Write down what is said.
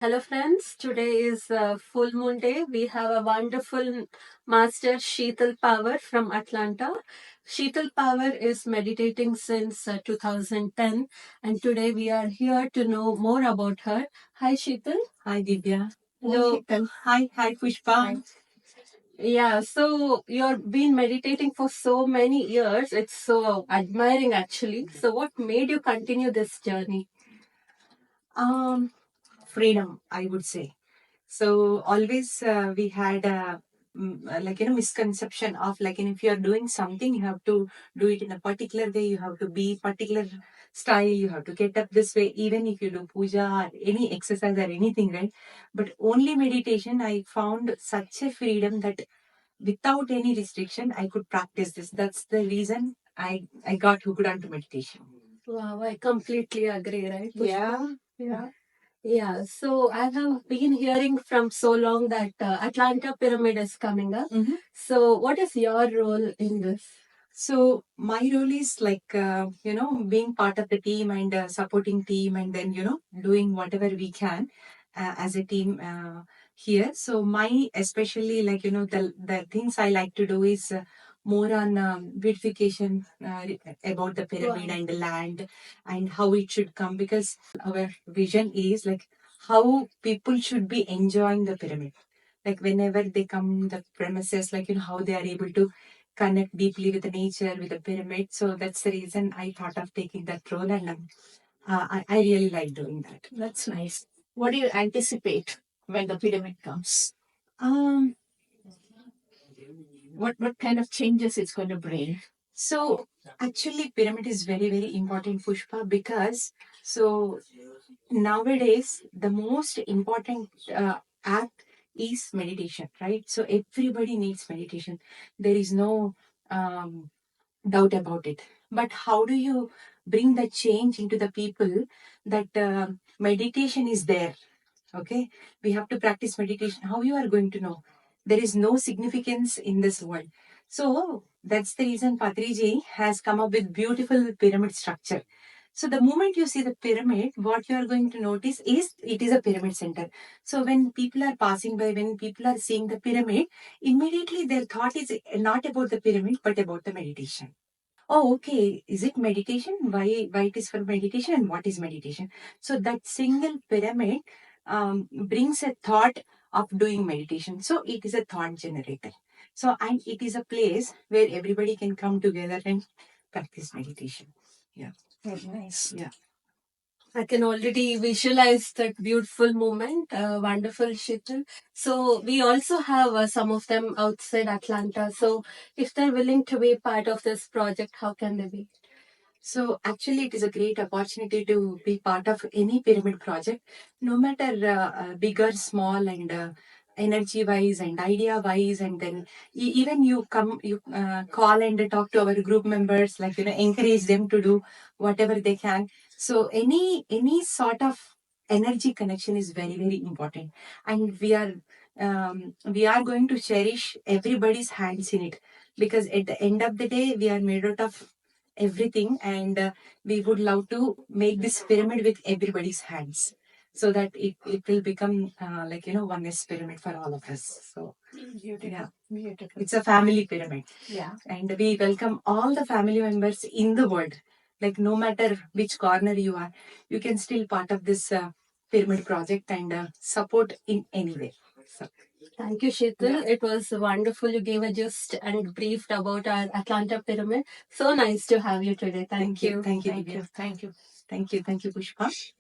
Hello, friends. Today is full moon day. We have a wonderful master, Sheetal Power from Atlanta. Sheetal Power is meditating since 2010, and today we are here to know more about her. Hi, Sheetal. Hi, Divya. Hello. Hi, Pushpa. Hi. Yeah, so you've been meditating for so many years. It's so admiring, actually. So, what made you continue this journey? Um, Freedom, I would say. So always we had a misconception of if you are doing something, you have to do it in a particular way. You have to be particular style. You have to get up this way. Even if you do puja or any exercise or anything, right? But only meditation, I found such a freedom that without any restriction, I could practice this. That's the reason I got hooked onto meditation. Wow, I completely agree, right? Yeah. Yeah. Yeah, so I have been hearing from so long that Atlanta Pyramid is coming up. Mhm. So, what is your role in this? So my role is being part of the team and supporting team, and then doing whatever we can as a team here. So my especially the things I like to do is more on beautification about the pyramid. Wow. And the land and how it should come, because our vision is like how people should be enjoying the pyramid, like whenever they come the premises, how they are able to connect deeply with the nature, with the pyramid. So that's the reason I thought of taking that role, and I really like doing that. That's nice. What do you anticipate when the pyramid comes? Um, what kind of changes it's going to bring? So actually, pyramid is very very important, Pushpa, because so nowadays the most important act is meditation, right? So everybody needs meditation. There is no um, doubt about it. But how do you bring the change into the people that meditation is there? Okay, we have to practice meditation. How you are going to know? There is no significance in this world. So that's the reason Patriji has come up with beautiful pyramid structure. So the moment you see the pyramid, what you are going to notice is it is a pyramid center. So when people are passing by, when people are seeing the pyramid, immediately their thought is not about the pyramid but about the meditation. Oh, okay. Is it meditation? Why it is for meditation, and what is meditation? So that single pyramid brings a thought of doing meditation. So it is a thought generator. So and it is a place where everybody can come together and practice meditation. Yeah. Very nice. Yeah. I can already visualize that beautiful moment. Wonderful, Sheetal. So, we also have some of them outside Atlanta. So, if they're willing to be part of this project, how can they be? So actually, it is a great opportunity to be part of any pyramid project, no matter big or small, and energy wise and idea wise, and then even you call and talk to our group members, encourage them to do whatever they can. So any sort of energy connection is very very important, and we are going to cherish everybody's hands in it, because at the end of the day we are made out of everything, and we would love to make this pyramid with everybody's hands, so that it will become oneness pyramid for all of us. So beautiful. Yeah, beautiful. It's a family pyramid. Yeah. And we welcome all the family members in the world, like no matter which corner you are, you can still part of this pyramid project and support in any way. So Thank you, Sheetal. It was wonderful. You gave a gist and briefed about our Atlanta Pyramid. So nice to have you today. Thank you. Thank you. Thank you, Pushpa.